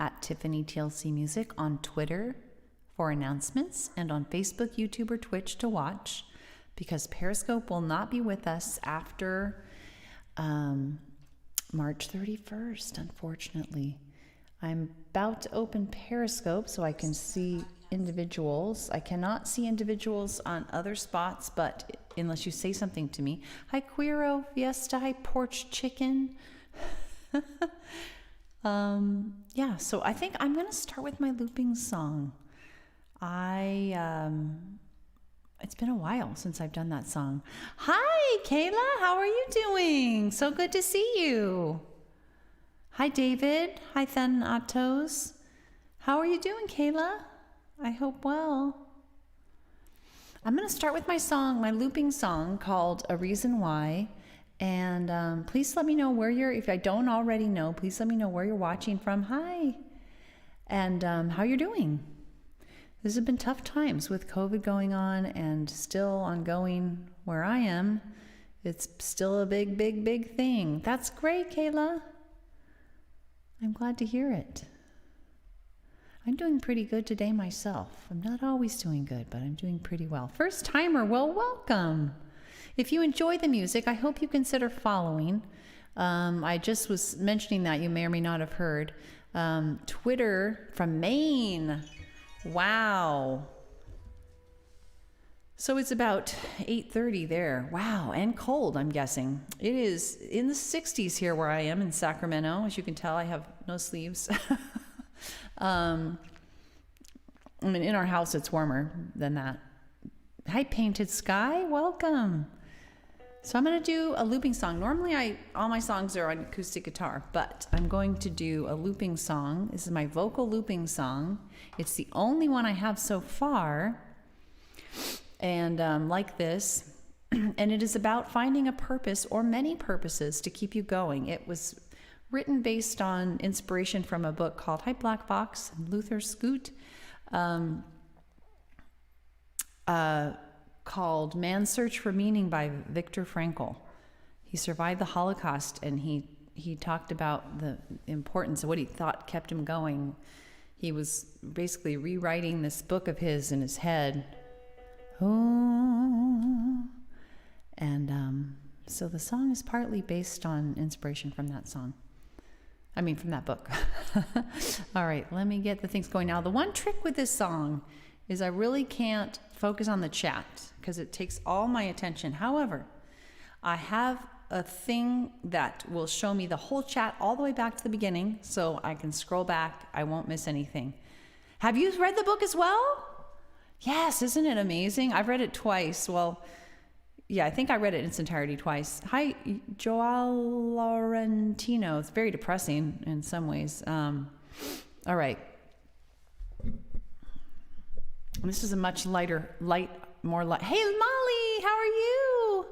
at Tiffany TLC Music on Twitter for announcements and on Facebook, YouTube, or Twitch to watch, because Periscope will not be with us after March 31st, unfortunately. I'm about to open Periscope so I can see individuals. I cannot see individuals on other spots, but unless you say something to me. Hi, Queero Fiesta. Hi, Porch Chicken. Yeah, so I think I'm going to start with my looping song. It's been a while since I've done that song. Hi, Kayla. How are you doing? So good to see you. Hi, David. Hi, Thanatos. How are you doing, Kayla? I hope well. I'm going to start with my song, my looping song called A Reason Why. And please let me know where if I don't already know, please let me know where you're watching from. Hi. And how you're doing. This has been tough times with COVID going on and still ongoing where I am. It's still a big, big, big thing. That's great, Kayla. I'm glad to hear it. I'm doing pretty good today myself. I'm not always doing good, but I'm doing pretty well. First timer, well, welcome. If you enjoy the music, I hope you consider following. I just was mentioning that you may or may not have heard. Twitter from Maine. Wow. So it's about 8:30 there. Wow, and cold, I'm guessing. It is in the 60s here where I am in Sacramento. As you can tell, I have no sleeves. I mean, in our house, it's warmer than that. Hi, Painted Sky. Welcome. So I'm going to do a looping song. Normally, all my songs are on acoustic guitar, but I'm going to do a looping song. This is my vocal looping song. It's the only one I have so far. And like this. And it is about finding a purpose or many purposes to keep you going. It was written based on inspiration from a book called Hi, Black Box, Luther Scoot, called Man's Search for Meaning by Viktor Frankl. He survived the Holocaust, and he talked about the importance of what he thought kept him going. He was basically rewriting this book of his in his head. Oh. And so the song is partly based on inspiration from that song. I mean, from that book. All right, let me get the things going. Now, the one trick with this song is I really can't focus on the chat because it takes all my attention. However, I have a thing that will show me the whole chat all the way back to the beginning so I can scroll back. I won't miss anything. Have you read the book as well? Yes, isn't it amazing? I've read it twice. Well, yeah, I think I read it in its entirety twice. Hi, Joel Laurentino. It's very depressing in some ways. All right. This is a much more light. Hey, Molly, how are you?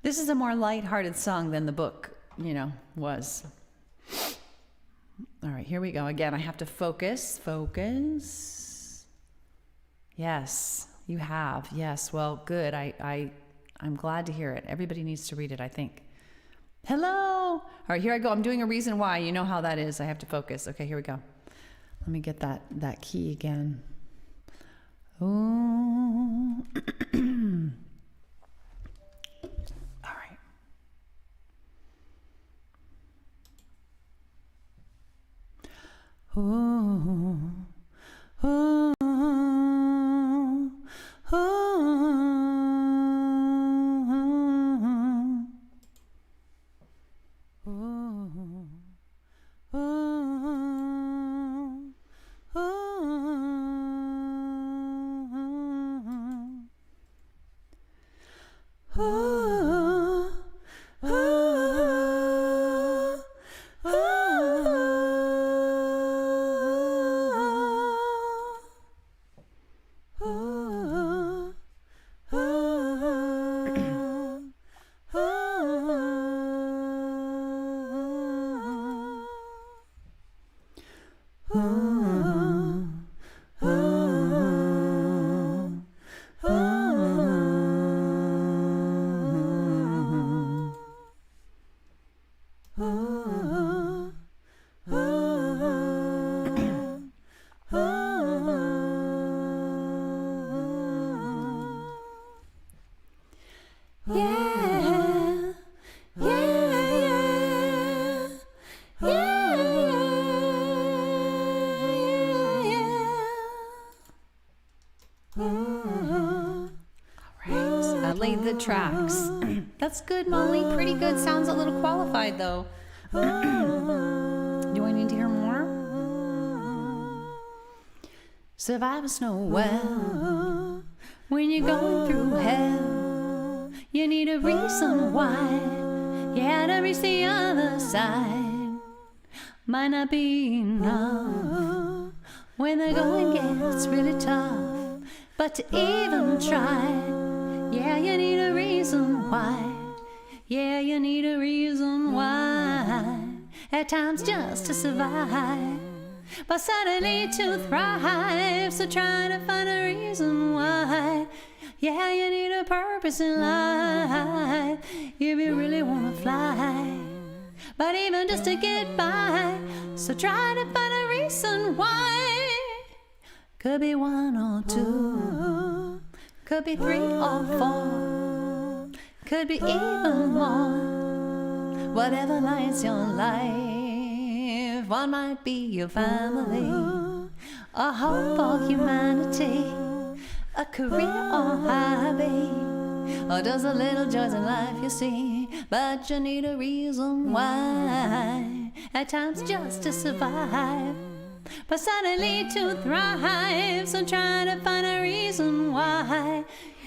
This is a more lighthearted song than the book, was. All right, here we go. Again, I have to focus. Focus. Yes, you have. Yes, well, good. I'm glad to hear it. Everybody needs to read it, I think. Hello. All right, here I go. I'm doing A Reason Why. You know how that is. I have to focus. Okay, here we go. Let me get that key again. Oh. All right. Oh. Oh. played the tracks. That's good, Molly. Pretty good. Sounds a little qualified, though. Do I need to hear more? Survivors know well, when you're going through hell, you need a reason why you had to reach the other side. Might not be enough when the going gets really tough, but to even try, yeah, you need a reason why. Yeah, you need a reason why. At times just to survive, but suddenly to thrive. So try to find a reason why. Yeah, you need a purpose in life if you really want to fly. But even just to get by, so try to find a reason why. Could be one or two, could be 3 or 4, could be even more. Whatever lights your life, one might be your family, a hope for humanity, a career or hobby, or just the little joys in life you see. But you need a reason why, at times just to survive, but suddenly to thrive. So try to find a reason why.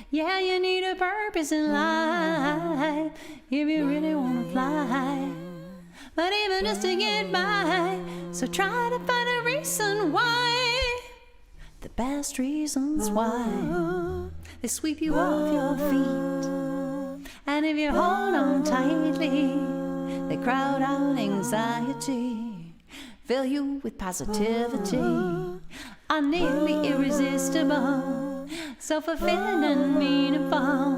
Yeah, you need a purpose in life if you really want to fly. But even just to get by, so try to find a reason why. The best reasons why, they sweep you off your feet. And if you hold on tightly, they crowd out anxiety, fill you with positivity, are nearly irresistible, so fulfilling and meaningful.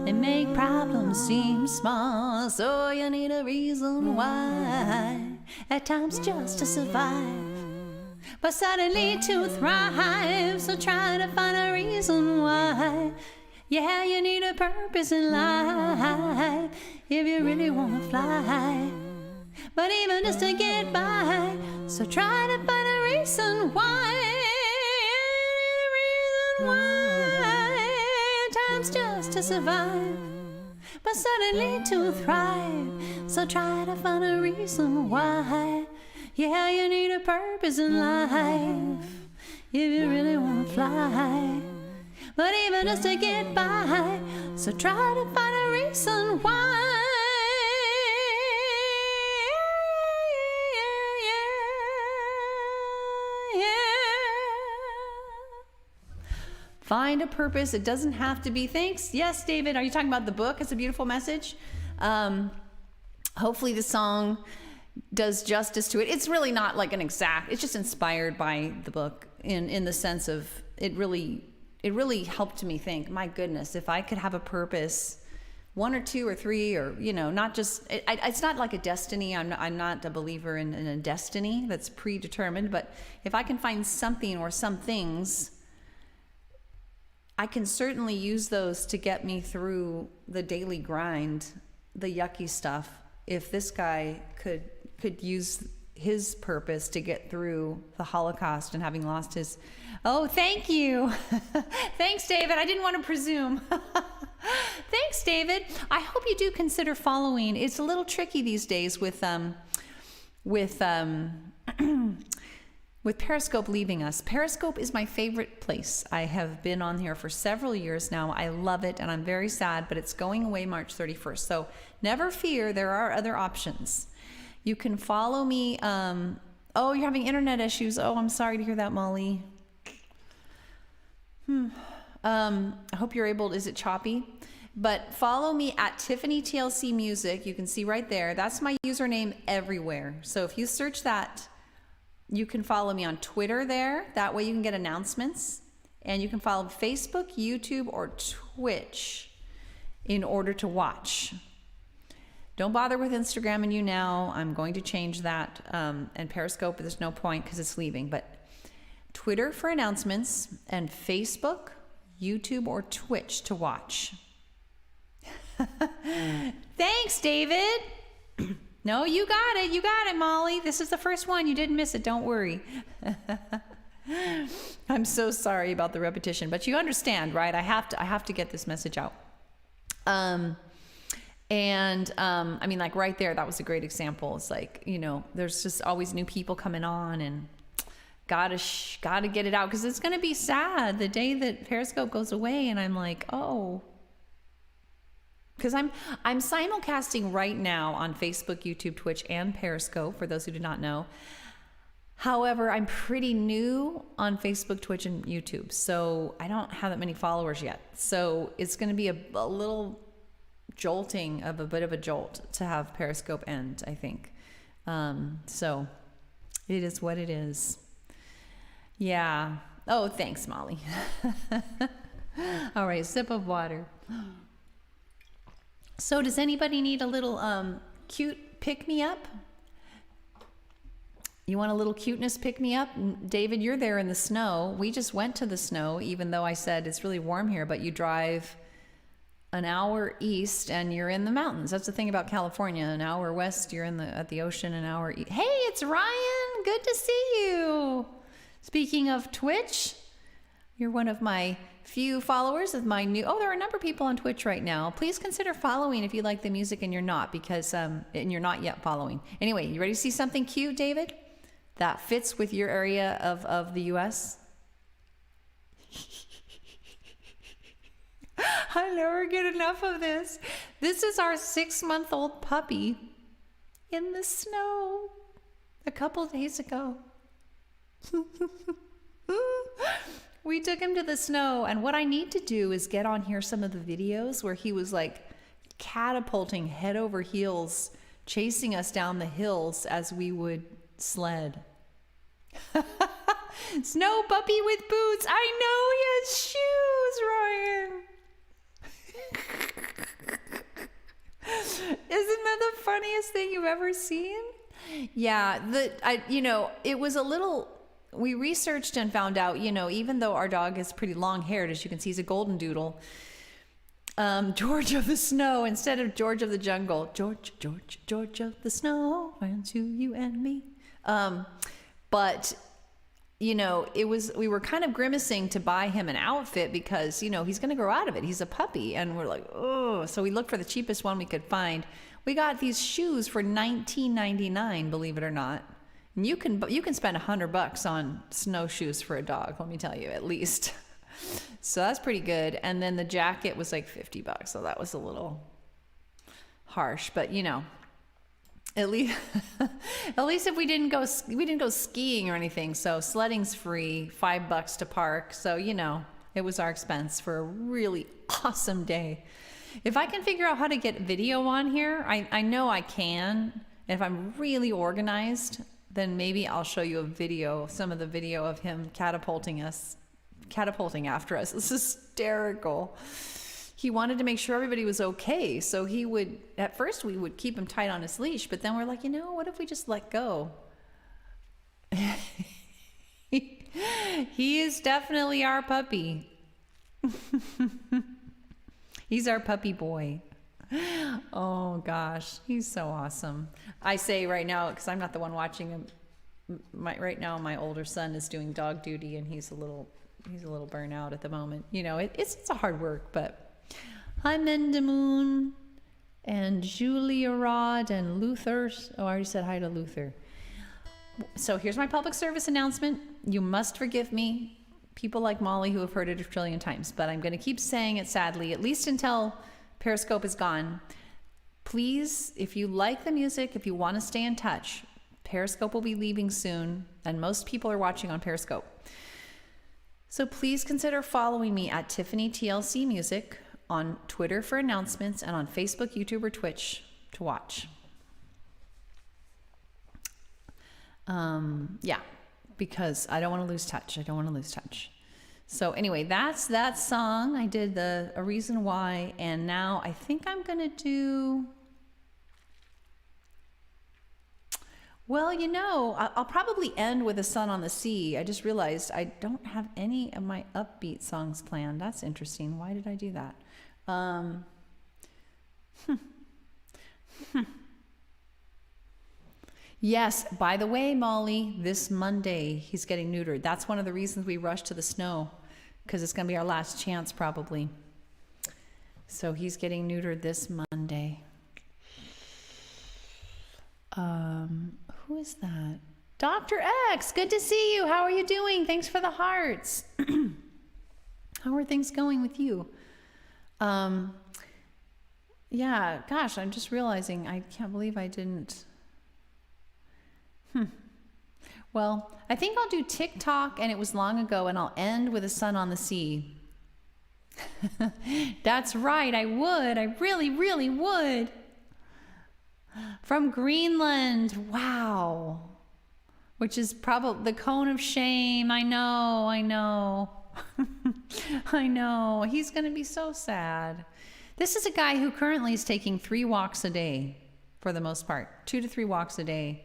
They make problems seem small, so you need a reason why. At times just to survive, but suddenly to thrive. So try to find a reason why. Yeah, you need a purpose in life if you really want to fly. But even just to get by, so try to find a reason why. A reason why. At times just to survive, but suddenly to thrive. So try to find a reason why. Yeah, you need a purpose in life if you really want to fly. But even just to get by, so try to find a reason why. Find a purpose. It doesn't have to be thanks. Yes, David, are you talking about the book? It's a beautiful message. Hopefully the song does justice to it. It's really not like an exact, it's just inspired by the book in the sense of it really helped me think, my goodness, if I could have a purpose, 1 or 2 or 3, or, you know, not just, it's not like a destiny. I'm not a believer in a destiny that's predetermined, but if I can find something or some things, I can certainly use those to get me through the daily grind, the yucky stuff. If this guy could use his purpose to get through the Holocaust and having lost his... Oh, thank you. Thanks, David. I didn't want to presume. Thanks, David. I hope you do consider following. It's a little tricky these days with Periscope leaving us. Periscope is my favorite place. I have been on here for several years now. I love it, and I'm very sad, but it's going away March 31st. So never fear, there are other options. You can follow me. Oh, you're having internet issues. Oh, I'm sorry to hear that, Molly. I hope you're able, is it choppy? But follow me at Tiffany TLC Music. You can see right there. That's my username everywhere. So if you search that, you can follow me on Twitter there. That way you can get announcements. And you can follow Facebook, YouTube, or Twitch in order to watch. Don't bother with Instagram and YouNow. I'm going to change that. And Periscope, there's no point because it's leaving. But Twitter for announcements, and Facebook, YouTube, or Twitch to watch. Thanks, David. No, you got it. You got it, Molly. This is the first one. You didn't miss it. Don't worry. I'm so sorry about the repetition, but you understand, right? I have to get this message out. I mean, like right there, that was a great example. It's like, you know, there's just always new people coming on, and gotta get it out, because it's gonna be sad the day that Periscope goes away. And I'm like, oh, because I'm simulcasting right now on Facebook, YouTube, Twitch, and Periscope, for those who do not know. However, I'm pretty new on Facebook, Twitch, and YouTube, so I don't have that many followers yet. So it's going to be a little jolting of a bit of a jolt to have Periscope end, I think. So it is what it is. Yeah. Oh, thanks, Molly. All right, sip of water. So does anybody need a little cute pick-me-up? You want a little cuteness pick-me-up? David, you're there in the snow. We just went to the snow, even though I said it's really warm here, but you drive an hour east and you're in the mountains. That's the thing about California. An hour west, you're at the ocean. An hour east. Hey, it's Ryan. Good to see you. Speaking of Twitch, you're one of my few followers of my new... Oh, there are a number of people on Twitch right now. Please consider following if you like the music and you're not, because and you're not yet following. Anyway, you ready to see something cute, David? That fits with your area of the U.S.? I never get enough of this. This is our 6-month-old puppy in the snow a couple days ago. We took him to the snow, and what I need to do is get on here some of the videos where he was like catapulting head over heels, chasing us down the hills as we would sled. Snow puppy with boots. I know he has shoes, Ryan. Isn't that the funniest thing you've ever seen? Yeah, it was a little... We researched and found out, even though our dog is pretty long-haired, as you can see, he's a golden doodle. George of the Snow instead of George of the Jungle. George of the Snow, friends you and me. But we were kind of grimacing to buy him an outfit because, he's going to grow out of it. He's a puppy. And we're like, oh, so we looked for the cheapest one we could find. We got these shoes for $19.99, believe it or not. And you can spend $100 on snowshoes for a dog, let me tell you, at least. So that's pretty good. And then the jacket was like $50, so that was a little harsh, but at least if we didn't go skiing or anything. So sledding's free, $5 to park. So it was our expense for a really awesome day. If I can figure out how to get video on here, I know I can. And if I'm really organized, then maybe I'll show you some of the video of him catapulting after us. It's hysterical. He wanted to make sure everybody was okay. So at first we would keep him tight on his leash, but then we're like, what if we just let go? He is definitely our puppy. He's our puppy boy. Oh gosh, he's so awesome. I say right now, because I'm not the one watching him. Right now, my older son is doing dog duty, and he's a little burnout at the moment. It's a hard work, but hi Mendemoon and Julia Rod and Luther. Oh, I already said hi to Luther. So here's my public service announcement. You must forgive me, people like Molly who have heard it a trillion times, but I'm going to keep saying it sadly, at least until Periscope is gone. Please, if you like the music, if you want to stay in touch, Periscope will be leaving soon, and most people are watching on Periscope. So please consider following me at Tiffany TLC Music on Twitter for announcements and on Facebook, YouTube, or Twitch to watch. Because I don't want to lose touch. So anyway, that's that song. I did A Reason Why, and now I think I'm going to do... Well, I'll probably end with A Sun on the Sea. I just realized I don't have any of my upbeat songs planned. That's interesting. Why did I do that? Yes, by the way, Molly, this Monday, he's getting neutered. That's one of the reasons we rushed to the snow, because it's going to be our last chance, probably. So he's getting neutered this Monday. Who is that? Dr. X, good to see you. How are you doing? Thanks for the hearts. How are things going with you? Yeah, gosh, I'm just realizing I can't believe I didn't. Well, I think I'll do TikTok, and it was long ago, and I'll end with a sun on the sea. That's right, I would. I really, really would. From Greenland, wow. Which is probably the cone of shame. I know. I know. He's going to be so sad. This is a guy who currently is taking 3 walks a day for the most part, 2 to 3 walks a day.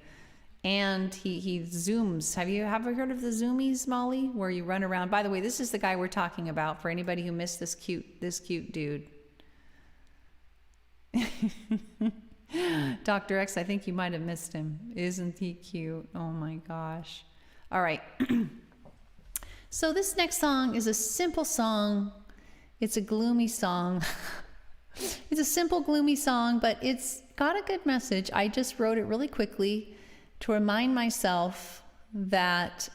And he zooms. Have you ever heard of the zoomies, Molly? Where you run around. By the way, this is the guy we're talking about for anybody who missed this cute dude. Dr. X, I think you might have missed him. Isn't he cute? Oh my gosh. All right. So this next song is a simple song. It's a gloomy song. It's a simple, gloomy song, but it's got a good message. I just wrote it really quickly to remind myself that,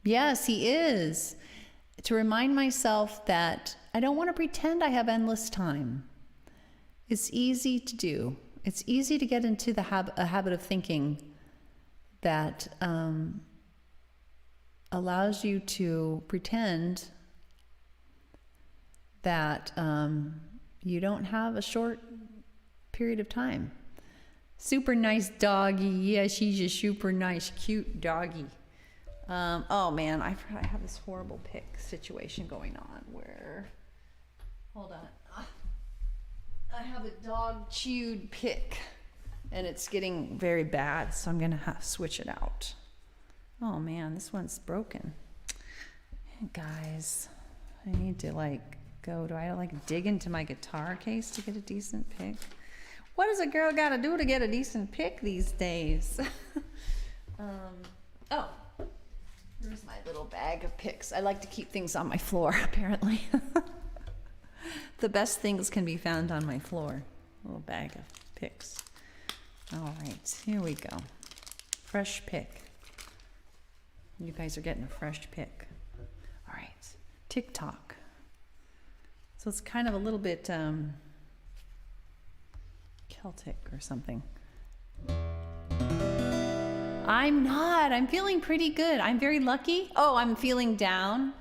yes, he is. To remind myself that I don't want to pretend I have endless time. It's easy to do. It's easy to get into a habit of thinking that allows you to pretend that you don't have a short period of time. Super nice doggy. Yeah, she's a super nice, cute doggy. Oh man, I have this horrible pick situation going on where, hold on. I have a dog chewed pick and it's getting very bad, so I'm gonna have to switch it out. Oh man, this one's broken. Guys, I need to do I dig into my guitar case to get a decent pick? What does a girl gotta do to get a decent pick these days? Oh, here's my little bag of picks. I like to keep things on my floor, apparently. The best things can be found on my floor. A little bag of picks. All right, here we go. Fresh pick. You guys are getting a fresh pick. All right, TikTok. So it's kind of a little bit Celtic or something. I'm not. I'm feeling pretty good. I'm very lucky. Oh, I'm feeling down.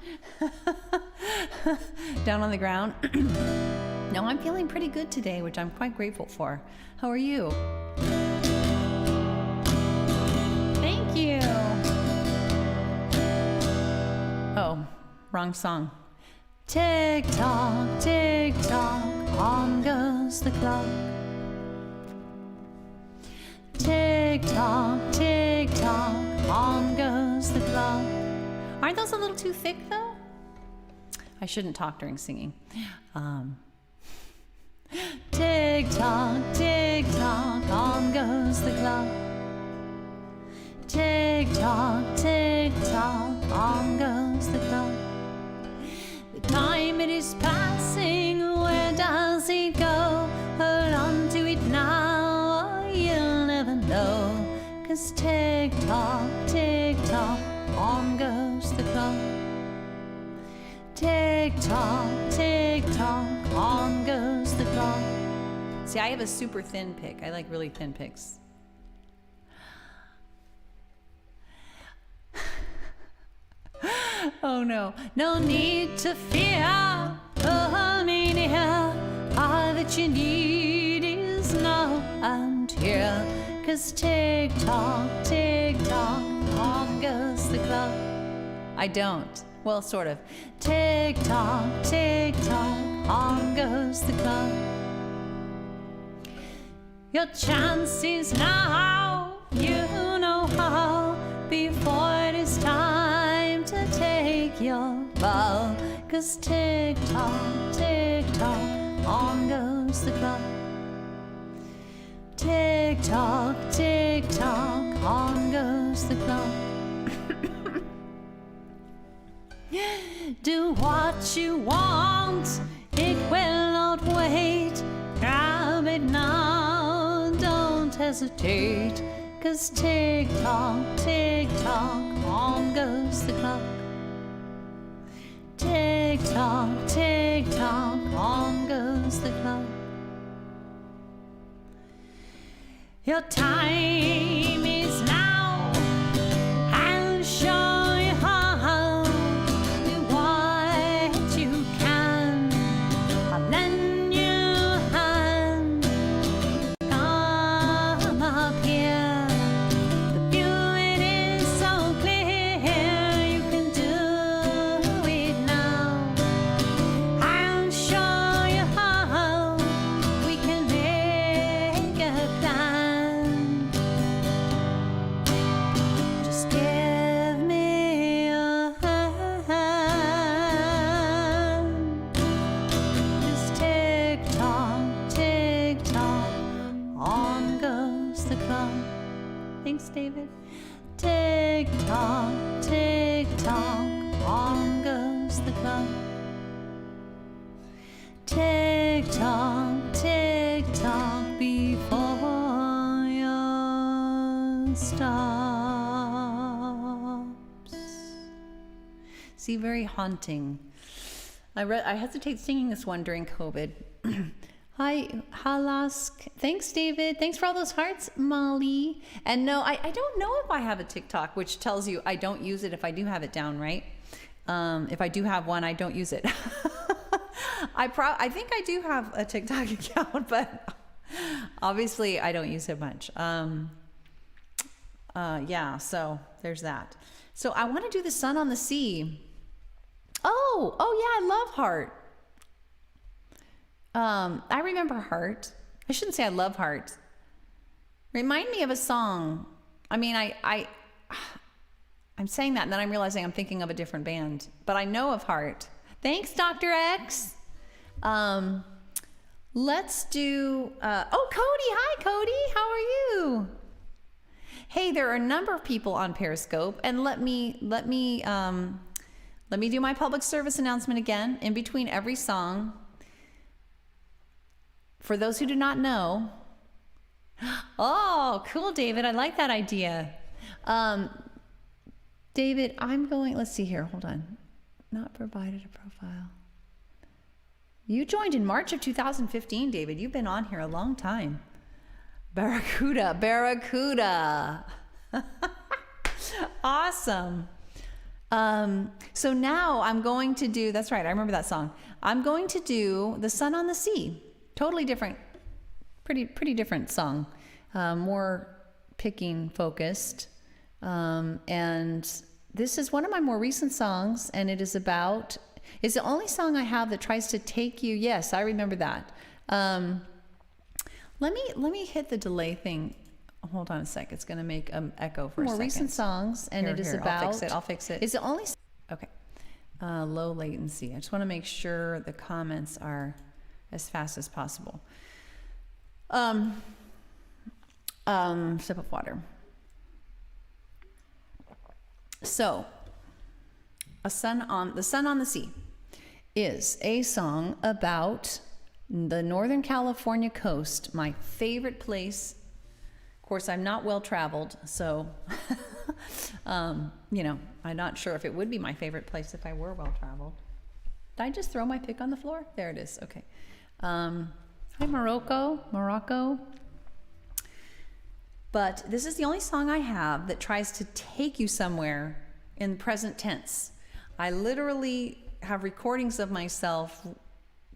Down on the ground. No, I'm feeling pretty good today, which I'm quite grateful for. How are you? Thank you. Oh, wrong song. Tick tock, on goes the clock. Tick tock, on goes the clock. Aren't those a little too thick though? I shouldn't talk during singing. Tick tock, on goes the clock. Tick tock, on goes the clock. The time it is passing, where does it go? Hold on to it now, or you'll never know. 'Cause tick tock, on goes the clock. Tick tock, on goes the clock. See, I have a super thin pick. I like really thin picks. Oh no, no need to fear. Hold me near. All that you need is now and here. 'Cause tick tock, on goes the clock. I don't. Well, sort of. Tick tock, on goes the clock. Your chance is now, you know how, before it is time to take your bow. 'Cause tick tock, on goes the clock. Tick tock, on goes the clock. Do what you want It will not wait. Grab it now. Don't hesitate. 'Cause tick-tock, tick-tock, on goes the clock. Tick-tock, tick-tock, on goes the clock. Your time is now. I'll show you how. Do what you can. I'll lend you a hand. Come up here. The view it is so clear. You can do it now. I'll show you how. We can make a plan. Just give me a hand. Just tick-tock, on goes the clock. Thanks, David. Tick-tock, on goes the clock. Tick-tock, before your stops. See, very haunting. I hesitate singing this one during COVID. Hi, Halask. Thanks, David. Thanks for all those hearts, Molly. And no, I don't know if I have a TikTok, which tells you I don't use it if I do have it down, right? If I do have one, I don't use it. I think I do have a TikTok account, but obviously I don't use it much. Yeah, so there's that. So I want to do the Sun on the Sea. Oh yeah, I love Heart. I remember Heart. I shouldn't say I love Heart. Remind me of a song. I mean, I'm saying that and then I'm realizing I'm thinking of a different band, but I know of Heart. Thanks, Dr. X. Let's do, oh, Cody. Hi, Cody. How are you? Hey, there are a number of people on Periscope, and let me do my public service announcement again in between every song. For those who do not know, oh, cool, David. I like that idea. David, let's see here. Hold on. Not provided a profile. You joined in March of 2015, David. You've been on here a long time. Barracuda. Awesome. So now I'm going to do, that's right, I remember that song. I'm going to do The Sun on the Sea. Totally different, pretty different song. More picking focused. And this is one of my more recent songs, and it's the only song I have that tries to take you. Yes, I remember that. Let me hit the delay thing. Hold on a sec. It's going to make an echo for a second. More recent songs, and it is about. I'll fix it. It's the only. Okay. Low latency. I just want to make sure the comments are as fast as possible. Sip of water. So, The Sun on the Sea is a song about the Northern California coast, my favorite place. Of course, I'm not well traveled, so I'm not sure if it would be my favorite place if I were well traveled. Did I just throw my pick on the floor? There it is. Okay. Hi, Morocco. But this is the only song I have that tries to take you somewhere in the present tense. I literally have recordings of myself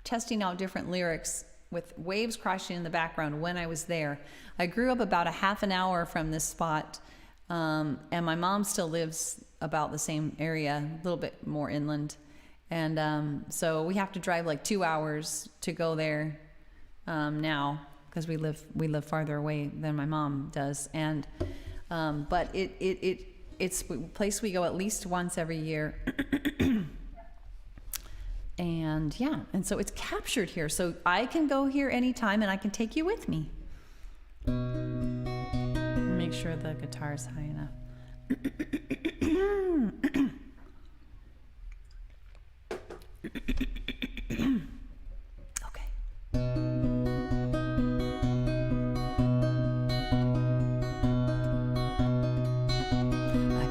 testing out different lyrics with waves crashing in the background when I was there. I grew up about a half an hour from this spot, and my mom still lives about the same area, a little bit more inland. And so we have to drive like 2 hours to go there now, because we live farther away than my mom does. And but it's a place we go at least once every year. And yeah, and so it's captured here, so I can go here anytime and I can take you with me. Make sure the guitar is high enough.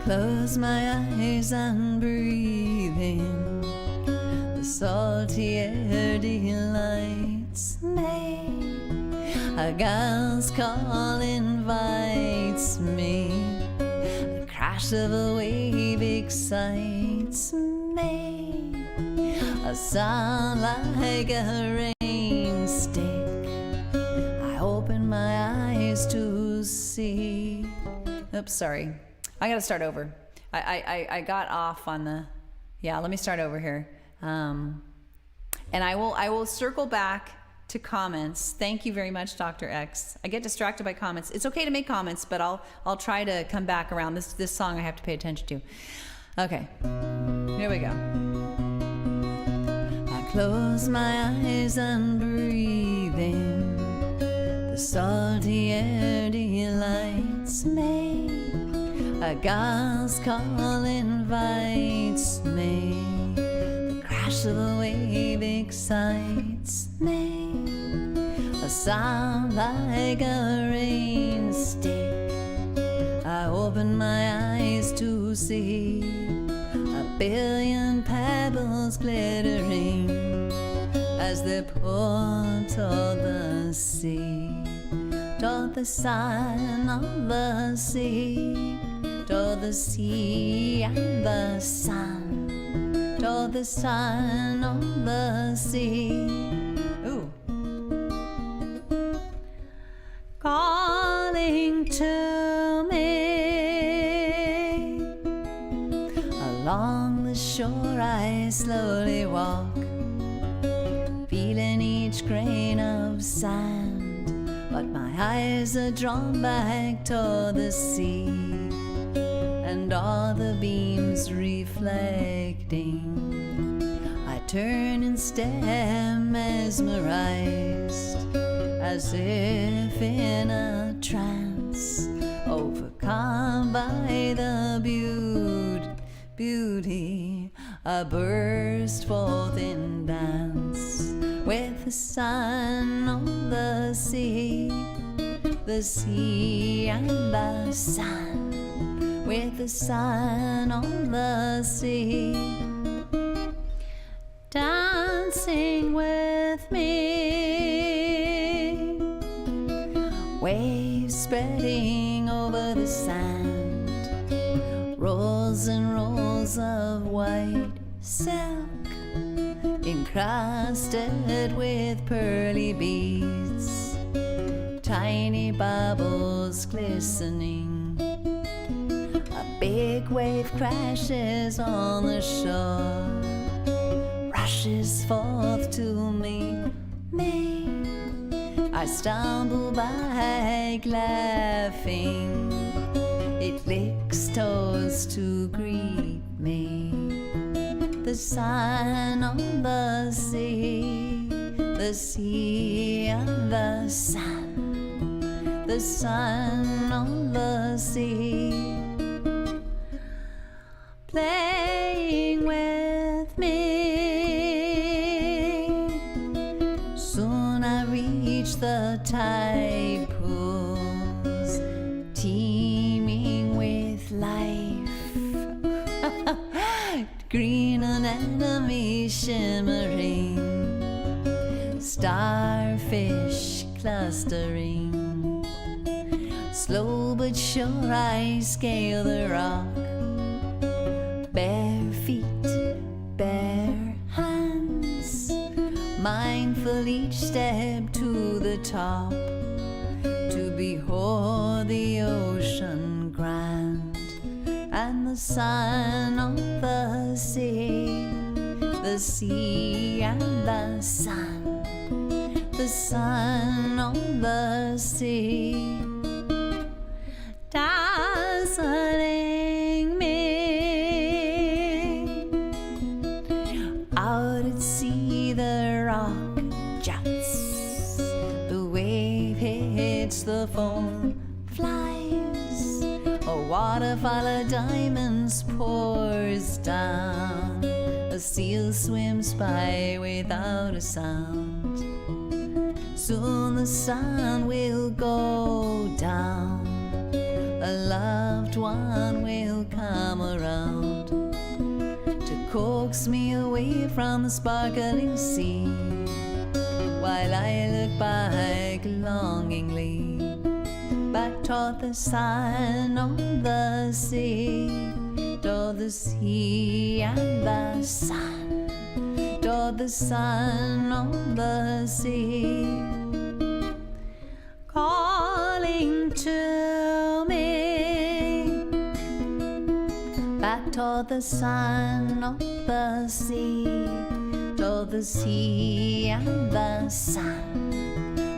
close my eyes and breathe in the salty air delights me. A girl's call invites me. The crash of a wave excites me. A sound like a rain stick. I open my eyes to see. Oops, sorry. I gotta start over. I got off on the. Yeah, let me start over here. And I will circle back to comments. Thank you very much, Dr. X. I get distracted by comments. It's okay to make comments, but I'll try to come back around. This song I have to pay attention to. Okay, here we go. I close my eyes and breathe in the salty air delights me. A girl's call invites me. The crash of a wave excites me. A sound like a rain stick. I open my eyes to see a billion pebbles glittering as they pour toward the sea, toward the sun on the sea, toward the sea and the sun, toward the sun on the sea. Ooh. Calling to me. Along the shore I slowly walk, feeling each grain of sand, but my eyes are drawn back toward the sea, and all the beams reflecting. I turn and stare mesmerized, as if in a trance, overcome by the beauty. I burst forth in dance with the sun on the sea and the sun, with the sun on the sea, dancing with me. Waves spreading over the sand, rolls and rolls of white silk, encrusted with pearly beads, tiny bubbles glistening. A big wave crashes on the shore, rushes forth to meet me. I stumble back laughing. It licks toes to greet me. The sun on the sea and the sun on the sea, playing with me. Soon I reach the tide pools, teeming with life. Green anemone shimmering, starfish clustering. Slow but sure I scale the rock, bare feet, bare hands, mindful each step to the top, to behold the ocean grand, and the sun on the sea and the sun on the sea, dazzling me. Out at sea the rock juts, the wave hits the foam, flies, a waterfall of diamonds pours down, a seal swims by without a sound. Soon the sun will go down, a loved one will come around to coax me away from the sparkling sea, while I look back longingly, back toward the sun on the sea, toward the sea and the sun, toward the sun on the sea, calling to me, back toward the sun on the sea, toward the sea and the sun,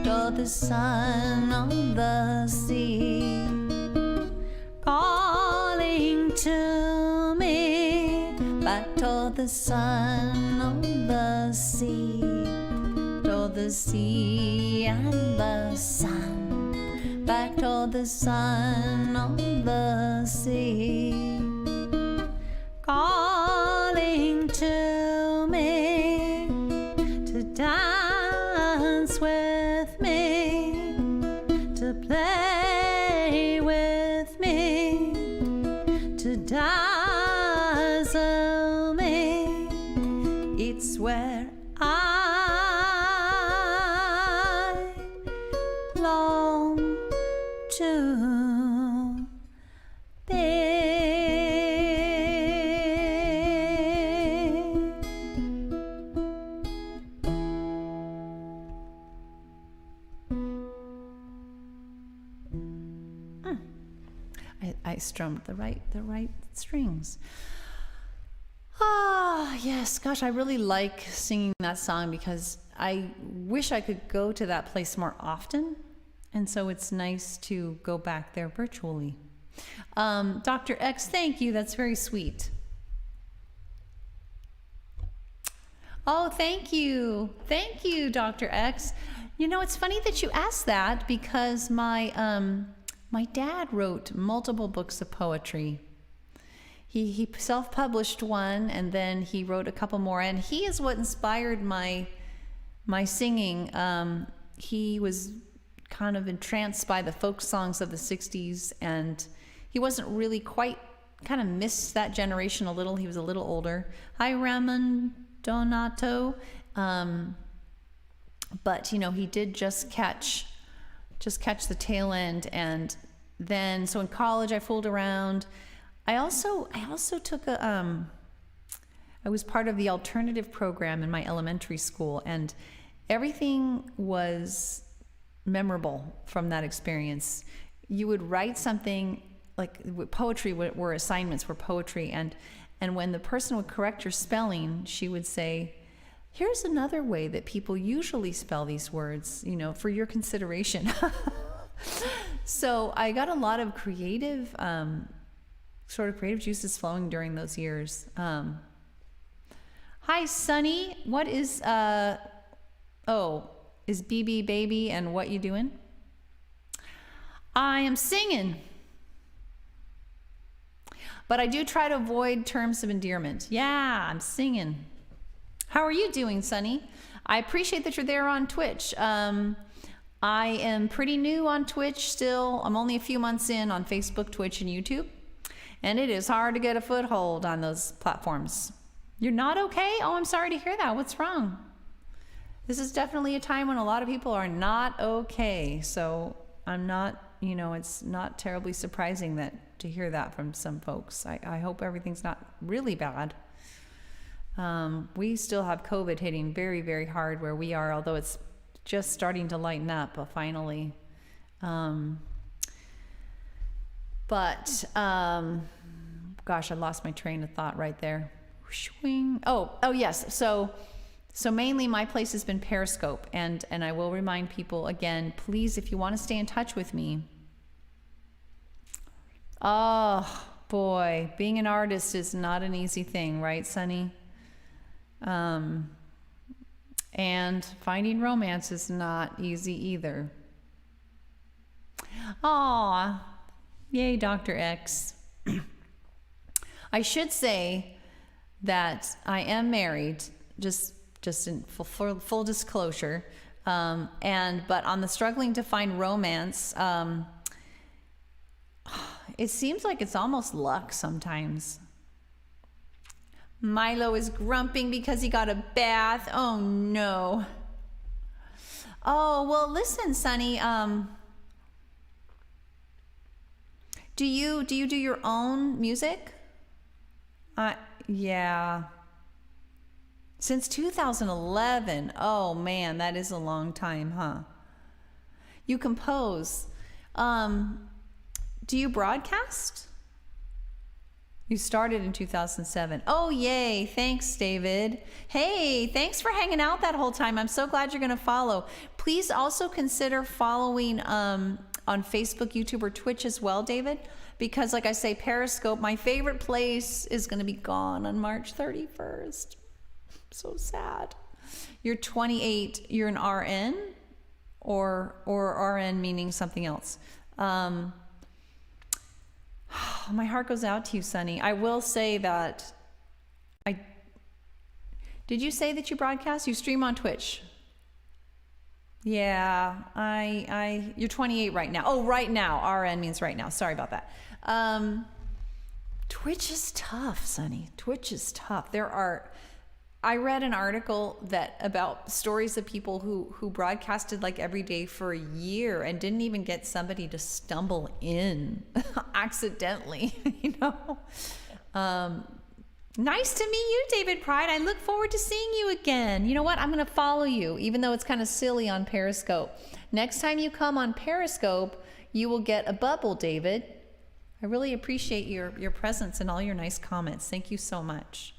toward the sun on the sea, calling to me, back toward the sun on the sea, toward the sea and the sun, back toward the sun on the sea, calling to me to dance with me, to play with me, to dazzle me. It's where I long to be. I strummed the right strings. Ah, yes, gosh, I really like singing that song because I wish I could go to that place more often. And so it's nice to go back there virtually. Dr. X, thank you. That's very sweet. Oh, thank you. Thank you, Dr. X. You know, it's funny that you asked that because my dad wrote multiple books of poetry. He self-published one, and then he wrote a couple more, and he is what inspired my singing. He was kind of entranced by the folk songs of the 60s, and he wasn't really quite, kind of missed that generation a little. He was a little older. Hi, Ramon Donato. But, you know, he did just catch the tail end, and then, so in college I fooled around. I also took I was part of the alternative program in my elementary school, and everything was memorable from that experience. You would write something like poetry, were assignments were poetry, and when the person would correct your spelling, she would say, here's another way that people usually spell these words, you know, for your consideration. So I got a lot of creative juices flowing during those years. Hi, Sunny. What is, is BB baby, and what you doing? I am singing. But I do try to avoid terms of endearment. Yeah, I'm singing. How are you doing, Sunny? I appreciate that you're there on Twitch. I am pretty new on Twitch still. I'm only a few months in on Facebook, Twitch, and YouTube. And it is hard to get a foothold on those platforms. You're not okay? Oh, I'm sorry to hear that. What's wrong? This is definitely a time when a lot of people are not okay. So I'm not, you know, it's not terribly surprising to hear that from some folks. I hope everything's not really bad. We still have COVID hitting very, very hard where we are, although it's just starting to lighten up finally. Gosh, I lost my train of thought right there. Oh yes. So mainly my place has been Periscope, and I will remind people again, please, if you want to stay in touch with me. Oh boy, being an artist is not an easy thing, right, Sunny? And finding romance is not easy either. Aw, yay, Dr. X. I should say that I am married, just in full disclosure. But on the struggling to find romance, It seems like it's almost luck sometimes. Milo is grumping because he got a bath. Oh no. Oh, well, listen, Sonny, do you do your own music? Yeah. Since 2011. Oh man, that is a long time, huh? You compose. Do you broadcast? You started in 2007. Oh, yay. Thanks, David. Hey, thanks for hanging out that whole time. I'm so glad you're going to follow. Please also consider following on Facebook, YouTube, or Twitch as well, David, because like I say, Periscope, my favorite place, is going to be gone on March 31st. So sad. You're 28. You're an RN or RN meaning something else. My heart goes out to you, Sonny. I will say that did you say that you broadcast? You stream on Twitch? Yeah, you're 28 right now. Oh, right now. RN means right now. Sorry about that. Twitch is tough, Sonny. Twitch is tough. I read an article about stories of people who broadcasted like every day for a year and didn't even get somebody to stumble in accidentally, you know. Nice to meet you, David Pride. I look forward to seeing you again. You know what? I'm going to follow you, even though it's kind of silly on Periscope. Next time you come on Periscope, you will get a bubble, David. I really appreciate your presence and all your nice comments. Thank you so much.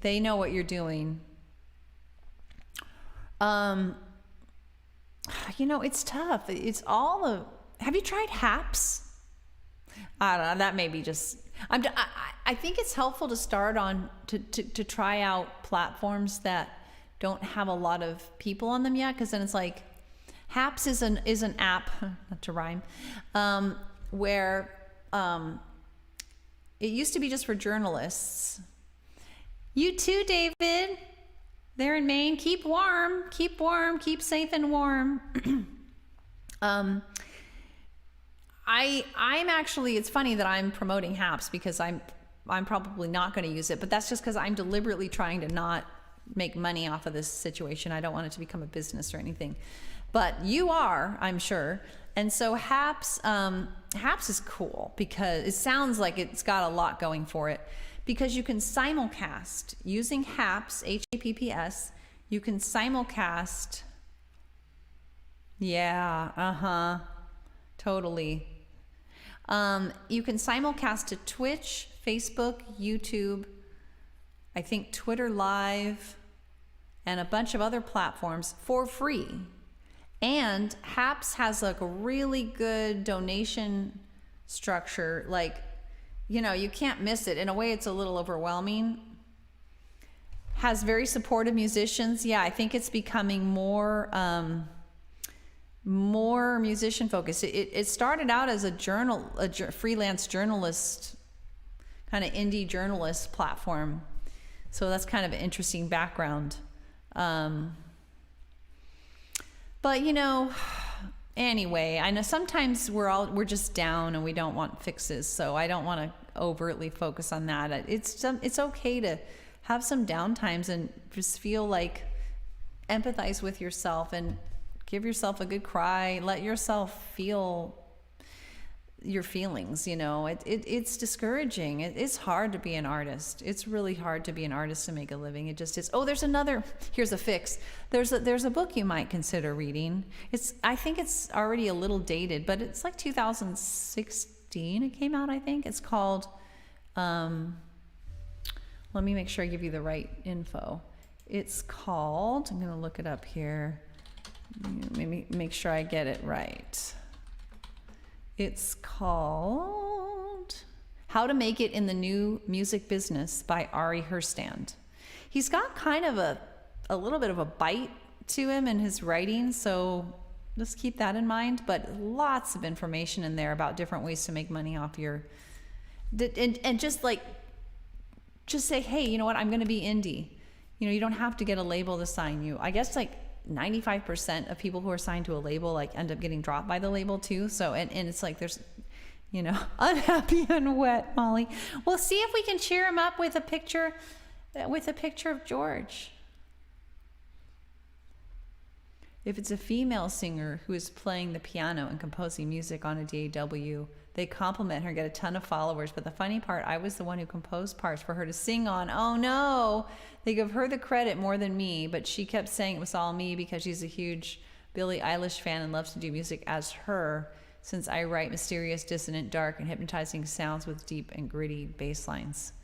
They know what you're doing. You know, it's tough. It's all have you tried Haps? I don't know. That may be just, I think it's helpful to start to try out platforms that don't have a lot of people on them yet. Cause then it's like, Haps is an app, not to rhyme, where, it used to be just for journalists. You too, David. There in Maine. Keep warm, keep safe and warm. I'm actually, it's funny that I'm promoting Haps because I'm probably not going to use it, but that's just because I'm deliberately trying to not make money off of this situation. I don't want it to become a business or anything, but you are, I'm sure. And so Haps is cool because it sounds like it's got a lot going for it. Because you can simulcast using Haps, Happs, you can simulcast. Yeah, totally. You can simulcast to Twitch, Facebook, YouTube, I think Twitter Live, and a bunch of other platforms for free. And Haps has like a really good donation structure, like, you know, you can't miss it. In a way, it's a little overwhelming. Has very supportive musicians. Yeah, I think it's becoming more musician focused. It started out as a freelance journalist, kind of indie journalist platform. So that's kind of an interesting background. But you know, anyway, I know sometimes we're just down and we don't want fixes. So I don't want to overtly focus on that. It's okay to have some downtimes and just feel like empathize with yourself and give yourself a good cry. Let yourself feel your feelings. You know, it's discouraging. It's hard to be an artist. It's really hard to be an artist and make a living. It just is. Oh, here's a fix. There's a book you might consider reading. I think it's already a little dated, but it's like 2016 it came out, I think. It's called, let me make sure I give you the right info. It's called, I'm going to look it up here. Maybe make sure I get it right. It's called How to Make It in the New Music Business by Ari Herstand. He's got kind of a little bit of a bite to him in his writing, so just keep that in mind. But lots of information in there about different ways to make money off your, and just say, hey, you know what? I'm going to be indie. You know, you don't have to get a label to sign you. I guess like 95% of people who are signed to a label like end up getting dropped by the label too. So, and it's like there's, unhappy and wet, Molly. We'll see if we can cheer him up with a picture of George. If it's a female singer who is playing the piano and composing music on a DAW, they compliment her, get a ton of followers. But the funny part, I was the one who composed parts for her to sing on. Oh no, they give her the credit more than me, but she kept saying it was all me because she's a huge Billie Eilish fan and loves to do music as her, since I write mysterious, dissonant, dark, and hypnotizing sounds with deep and gritty bass lines.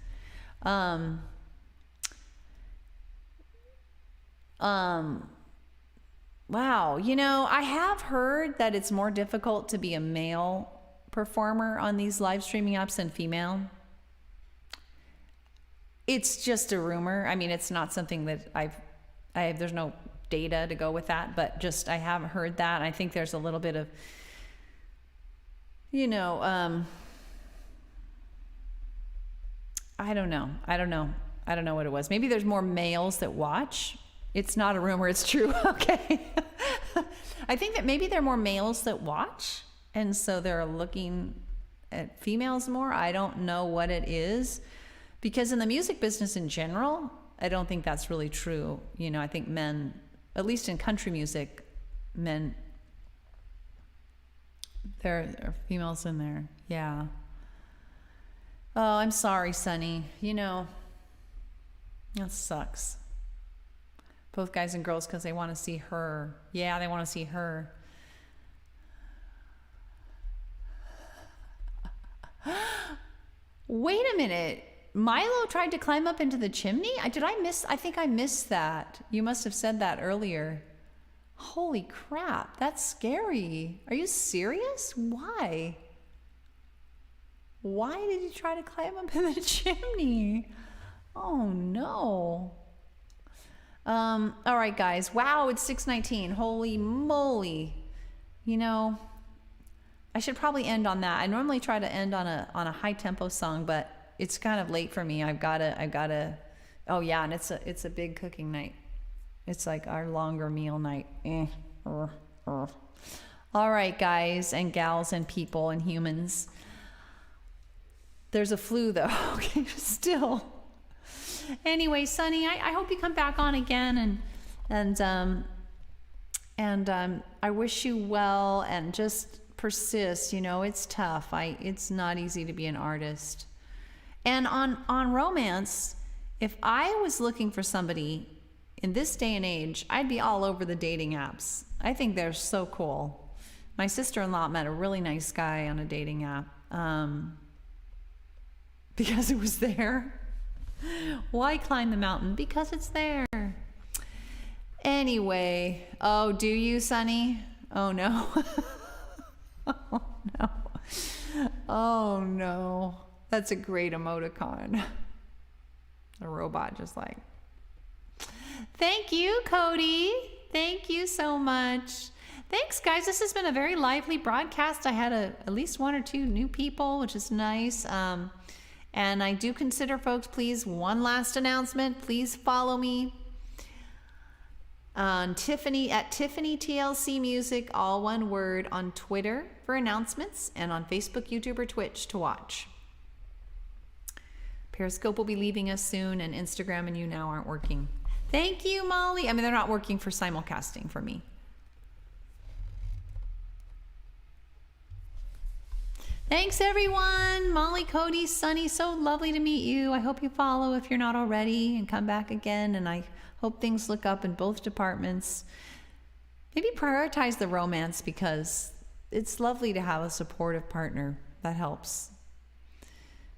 Wow, I have heard that it's more difficult to be a male performer on these live streaming apps than female. It's just a rumor. I mean, it's not something that there's no data to go with that, but just I have heard that. I think there's a little bit of, I don't know what it was. Maybe there's more males that watch. It's not a rumor, it's true. Okay. I think that maybe there are more males that watch, and so they're looking at females more. I don't know what it is, because in the music business in general, I don't think that's really true. I think men, at least in country music, there are females in there. Yeah. Oh, I'm sorry, Sonny. That sucks. Both guys and girls, because they want to see her. Yeah, they want to see her. Wait a minute. Milo tried to climb up into the chimney? I think I missed that. You must have said that earlier. Holy crap, that's scary. Are you serious? Why? Why did he try to climb up in the chimney? Oh no. All right, guys. Wow, it's 6:19. Holy moly. I should probably end on that. I normally try to end on a high tempo song, but it's kind of late for me. I've gotta. Oh yeah, and it's a big cooking night. It's like our longer meal night. All right, guys and gals and people and humans. There's a flu though. Okay, still. Anyway, Sonny, I hope you come back on again, and I wish you well, and just persist. It's tough. It's not easy to be an artist. And on romance, if I was looking for somebody in this day and age, I'd be all over the dating apps. I think they're so cool. My sister-in-law met a really nice guy on a dating app because it was there. Why climb the mountain? Because it's there. Anyway, oh, do you, Sonny? Oh no. Oh no. Oh no. That's a great emoticon. A robot just like. Thank you, Cody. Thank you so much. Thanks, guys. This has been a very lively broadcast. I had at least one or two new people, which is nice. And I do consider, folks, please, one last announcement. Please follow me on Tiffany TLC Music, all one word, on Twitter for announcements, and on Facebook, YouTube, or Twitch to watch. Periscope will be leaving us soon, and Instagram and YouNow aren't working. Thank you, Molly. I mean, they're not working for simulcasting for me. Thanks, everyone. Molly, Cody, Sonny, so lovely to meet you. I hope you follow if you're not already and come back again. And I hope things look up in both departments. Maybe prioritize the romance, because it's lovely to have a supportive partner. That helps.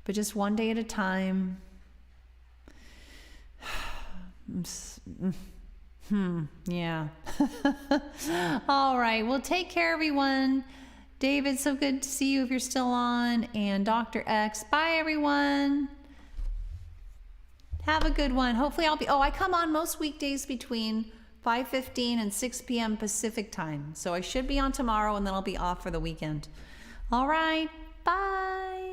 But just one day at a time. Yeah. All right. Well, take care, everyone. David, so good to see you if you're still on. And Dr. X. Bye, everyone. Have a good one. Hopefully I come on most weekdays between 5:15 and 6 p.m. Pacific time. So I should be on tomorrow, and then I'll be off for the weekend. All right. Bye.